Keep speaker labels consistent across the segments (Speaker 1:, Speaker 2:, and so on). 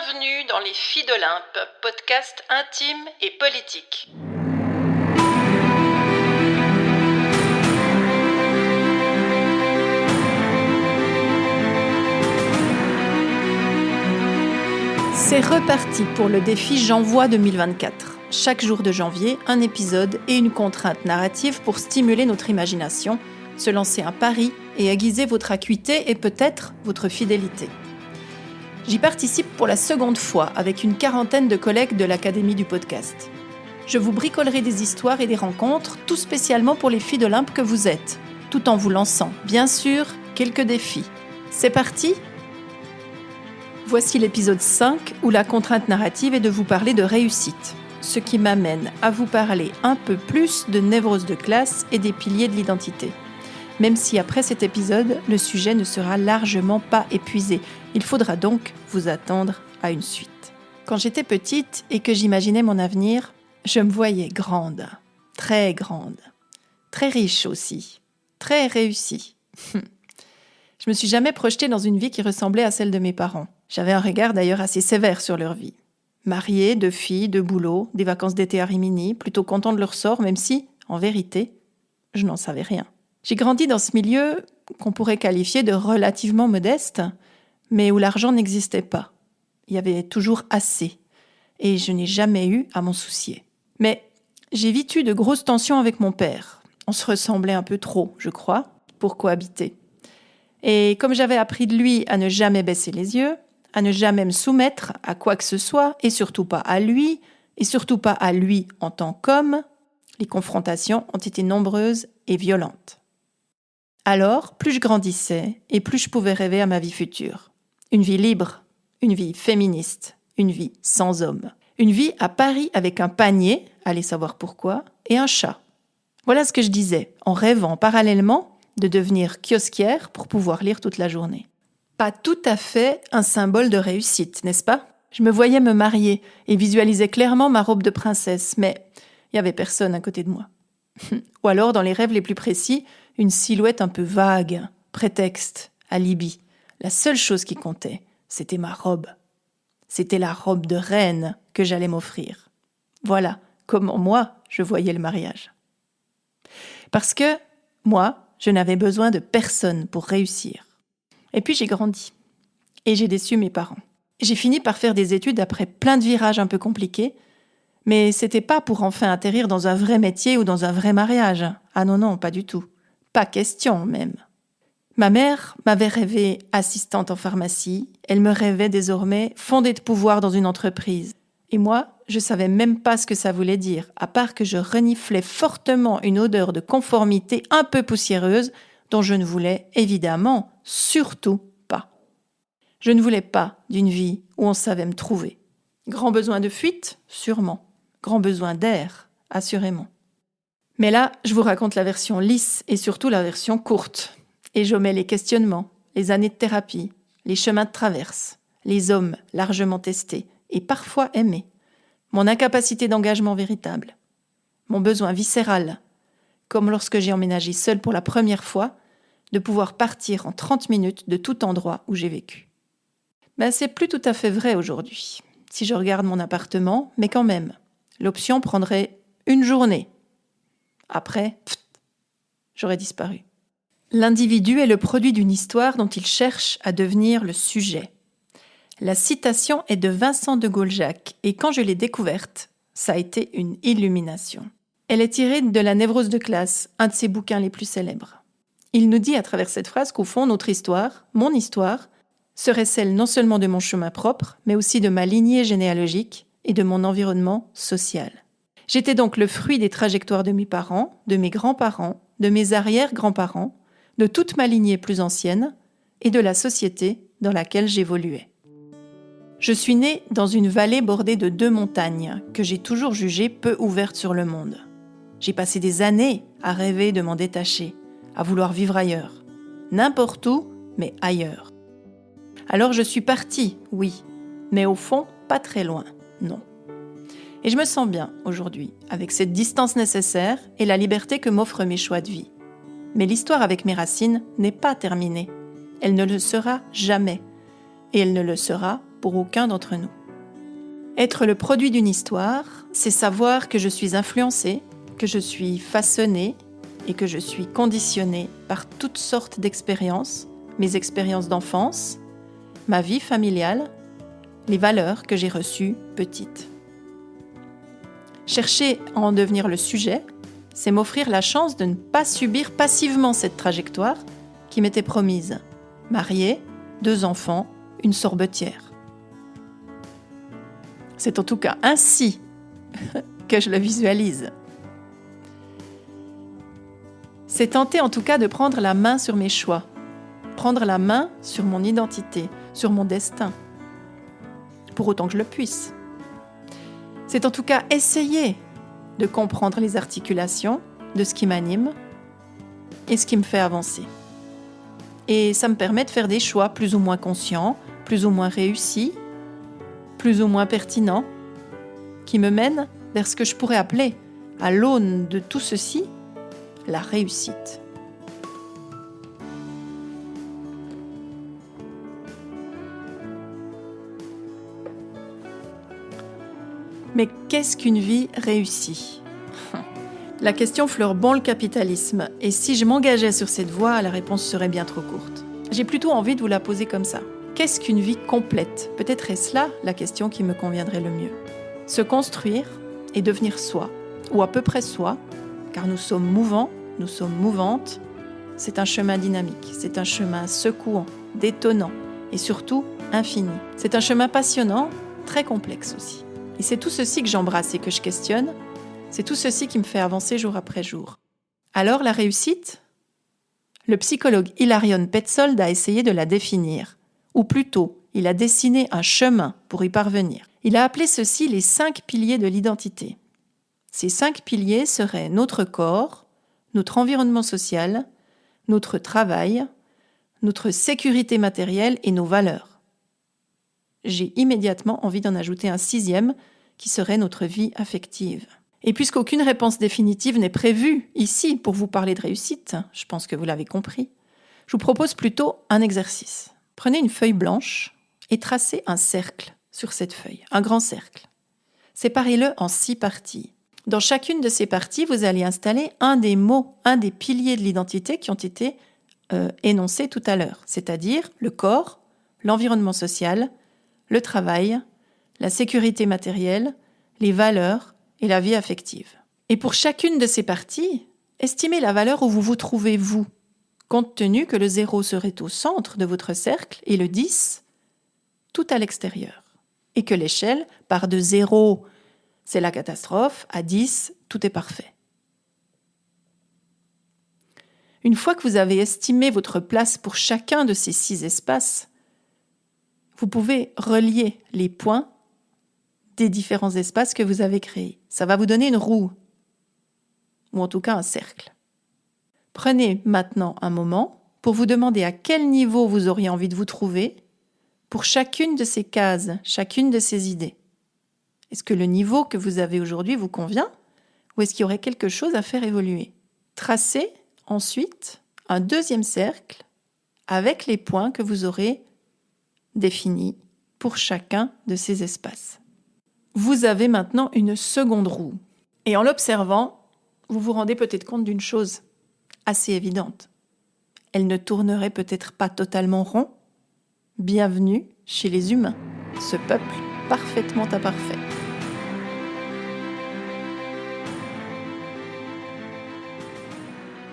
Speaker 1: Bienvenue dans Les Filles d'Olympe, podcast intime et politique. C'est reparti pour le défi J'envoie 2024. Chaque jour de janvier, un épisode et une contrainte narrative pour stimuler notre imagination, se lancer un pari et aiguiser votre acuité et peut-être votre fidélité. J'y participe pour la seconde fois avec une quarantaine de collègues de l'Académie du podcast. Je vous bricolerai des histoires et des rencontres, tout spécialement pour les filles d'Olympe que vous êtes, tout en vous lançant, bien sûr, quelques défis. C'est parti ? Voici l'épisode 5 où la contrainte narrative est de vous parler de réussite, ce qui m'amène à vous parler un peu plus de névrose de classe et des piliers de l'identité. Même si après cet épisode, le sujet ne sera largement pas épuisé. Il faudra donc vous attendre à une suite. Quand j'étais petite et que j'imaginais mon avenir, je me voyais grande, très riche aussi, très réussie. Je me suis jamais projetée dans une vie qui ressemblait à celle de mes parents. J'avais un regard d'ailleurs assez sévère sur leur vie. Mariés, 2 filles, 2 boulots, des vacances d'été à Rimini, plutôt contents de leur sort, même si, en vérité, je n'en savais rien. J'ai grandi dans ce milieu qu'on pourrait qualifier de relativement modeste, mais où l'argent n'existait pas. Il y avait toujours assez, et je n'ai jamais eu à m'en soucier. Mais j'ai vite eu de grosses tensions avec mon père. On se ressemblait un peu trop, je crois, pour cohabiter. Et comme j'avais appris de lui à ne jamais baisser les yeux, à ne jamais me soumettre à quoi que ce soit, et surtout pas à lui en tant qu'homme, les confrontations ont été nombreuses et violentes. Alors, plus je grandissais, et plus je pouvais rêver à ma vie future. Une vie libre, une vie féministe, une vie sans homme. Une vie à Paris avec un panier, allez savoir pourquoi, et un chat. Voilà ce que je disais, en rêvant parallèlement de devenir kiosquière pour pouvoir lire toute la journée. Pas tout à fait un symbole de réussite, n'est-ce pas ? Je me voyais me marier et visualisais clairement ma robe de princesse, mais il n'y avait personne à côté de moi. Ou alors, dans les rêves les plus précis, une silhouette un peu vague, prétexte, alibi. La seule chose qui comptait, c'était ma robe. C'était la robe de reine que j'allais m'offrir. Voilà comment moi, je voyais le mariage. Parce que, moi, je n'avais besoin de personne pour réussir. Et puis j'ai grandi. Et j'ai déçu mes parents. J'ai fini par faire des études après plein de virages un peu compliqués, mais c'était pas pour enfin atterrir dans un vrai métier ou dans un vrai mariage. Ah non, pas du tout. Pas question même. Ma mère m'avait rêvé assistante en pharmacie. Elle me rêvait désormais fondée de pouvoir dans une entreprise. Et moi, je savais même pas ce que ça voulait dire, à part que je reniflais fortement une odeur de conformité un peu poussiéreuse dont je ne voulais évidemment surtout pas. Je ne voulais pas d'une vie où on savait me trouver. Grand besoin de fuite, sûrement. Grand besoin d'air, assurément. Mais là, je vous raconte la version lisse et surtout la version courte. Et j'omets les questionnements, les années de thérapie, les chemins de traverse, les hommes largement testés et parfois aimés, mon incapacité d'engagement véritable, mon besoin viscéral, comme lorsque j'ai emménagé seule pour la première fois, de pouvoir partir en 30 minutes de tout endroit où j'ai vécu. C'est plus tout à fait vrai aujourd'hui, si je regarde mon appartement, mais quand même. L'option prendrait une journée. Après, j'aurais disparu. L'individu est le produit d'une histoire dont il cherche à devenir le sujet. La citation est de Vincent de Gaulle-Jacques, et quand je l'ai découverte, ça a été une illumination. Elle est tirée de La névrose de classe, un de ses bouquins les plus célèbres. Il nous dit à travers cette phrase qu'au fond, notre histoire, mon histoire, serait celle non seulement de mon chemin propre, mais aussi de ma lignée généalogique et de mon environnement social. J'étais donc le fruit des trajectoires de mes parents, de mes grands-parents, de mes arrière-grands-parents, de toute ma lignée plus ancienne et de la société dans laquelle j'évoluais. Je suis née dans une vallée bordée de 2 montagnes que j'ai toujours jugées peu ouvertes sur le monde. J'ai passé des années à rêver de m'en détacher, à vouloir vivre ailleurs. N'importe où, mais ailleurs. Alors je suis partie, oui, mais au fond, pas très loin, non. Et je me sens bien aujourd'hui, avec cette distance nécessaire et la liberté que m'offrent mes choix de vie. Mais l'histoire avec mes racines n'est pas terminée. Elle ne le sera jamais. Et elle ne le sera pour aucun d'entre nous. Être le produit d'une histoire, c'est savoir que je suis influencée, que je suis façonnée et que je suis conditionnée par toutes sortes d'expériences, mes expériences d'enfance, ma vie familiale, les valeurs que j'ai reçues petite. Chercher à en devenir le sujet, c'est m'offrir la chance de ne pas subir passivement cette trajectoire qui m'était promise. Mariée, 2 enfants, une sorbetière. C'est en tout cas ainsi que je le visualise. C'est tenter en tout cas de prendre la main sur mes choix, prendre la main sur mon identité, sur mon destin, pour autant que je le puisse. C'est en tout cas essayer de comprendre les articulations de ce qui m'anime et ce qui me fait avancer. Et ça me permet de faire des choix plus ou moins conscients, plus ou moins réussis, plus ou moins pertinents, qui me mènent vers ce que je pourrais appeler, à l'aune de tout ceci, la réussite. Mais qu'est-ce qu'une vie réussie ? La question fleure bon le capitalisme, et si je m'engageais sur cette voie, la réponse serait bien trop courte. J'ai plutôt envie de vous la poser comme ça. Qu'est-ce qu'une vie complète ? Peut-être est-ce là la question qui me conviendrait le mieux. Se construire et devenir soi, ou à peu près soi, car nous sommes mouvants, nous sommes mouvantes. C'est un chemin dynamique, c'est un chemin secouant, détonnant et surtout infini. C'est un chemin passionnant, très complexe aussi. Et c'est tout ceci que j'embrasse et que je questionne. C'est tout ceci qui me fait avancer jour après jour. Alors la réussite ? Le psychologue Hilarion Petzold a essayé de la définir. Ou plutôt, il a dessiné un chemin pour y parvenir. Il a appelé ceci les 5 piliers de l'identité. Ces 5 piliers seraient notre corps, notre environnement social, notre travail, notre sécurité matérielle et nos valeurs. J'ai immédiatement envie d'en ajouter un 6e, qui serait notre vie affective. Et puisqu'aucune réponse définitive n'est prévue ici pour vous parler de réussite, je pense que vous l'avez compris, je vous propose plutôt un exercice. Prenez une feuille blanche et tracez un cercle sur cette feuille, un grand cercle. Séparez-le en 6 parties. Dans chacune de ces parties, vous allez installer un des mots, un des piliers de l'identité qui ont été énoncés tout à l'heure, c'est-à-dire le corps, l'environnement social, le travail, la sécurité matérielle, les valeurs et la vie affective. Et pour chacune de ces parties, estimez la valeur où vous vous trouvez vous, compte tenu que le 0 serait au centre de votre cercle et le 10 tout à l'extérieur. Et que l'échelle part de 0, c'est la catastrophe, à 10, tout est parfait. Une fois que vous avez estimé votre place pour chacun de ces 6 espaces, vous pouvez relier les points des différents espaces que vous avez créés. Ça va vous donner une roue, ou en tout cas un cercle. Prenez maintenant un moment pour vous demander à quel niveau vous auriez envie de vous trouver pour chacune de ces cases, chacune de ces idées. Est-ce que le niveau que vous avez aujourd'hui vous convient ou est-ce qu'il y aurait quelque chose à faire évoluer ? Tracez ensuite un 2e cercle avec les points que vous aurez définis pour chacun de ces espaces. Vous avez maintenant une seconde roue. Et en l'observant, vous vous rendez peut-être compte d'une chose assez évidente. Elle ne tournerait peut-être pas totalement rond. Bienvenue chez les humains, ce peuple parfaitement imparfait.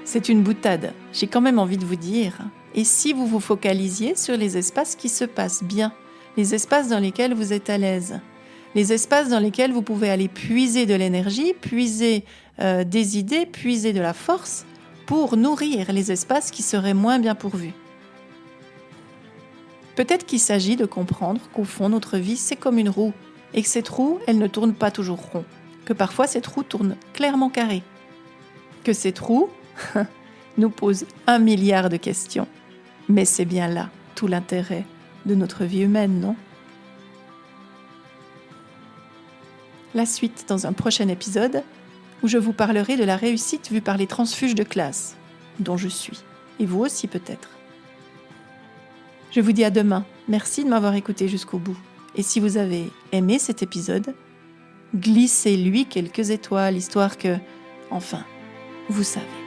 Speaker 1: C'est une boutade. J'ai quand même envie de vous dire, et si vous vous focalisiez sur les espaces qui se passent bien, les espaces dans lesquels vous êtes à l'aise, les espaces dans lesquels vous pouvez aller puiser de l'énergie, puiser des idées, puiser de la force pour nourrir les espaces qui seraient moins bien pourvus. Peut-être qu'il s'agit de comprendre qu'au fond, notre vie, c'est comme une roue et que cette roue, elle ne tourne pas toujours rond, que parfois cette roue tourne clairement carré, que cette roue nous pose 1 milliard de questions. Mais c'est bien là tout l'intérêt de notre vie humaine, non ? La suite dans un prochain épisode où je vous parlerai de la réussite vue par les transfuges de classe, dont je suis, et vous aussi peut-être. Je vous dis à demain. Merci de m'avoir écouté jusqu'au bout. Et si vous avez aimé cet épisode, glissez-lui quelques étoiles, histoire que, enfin, vous savez.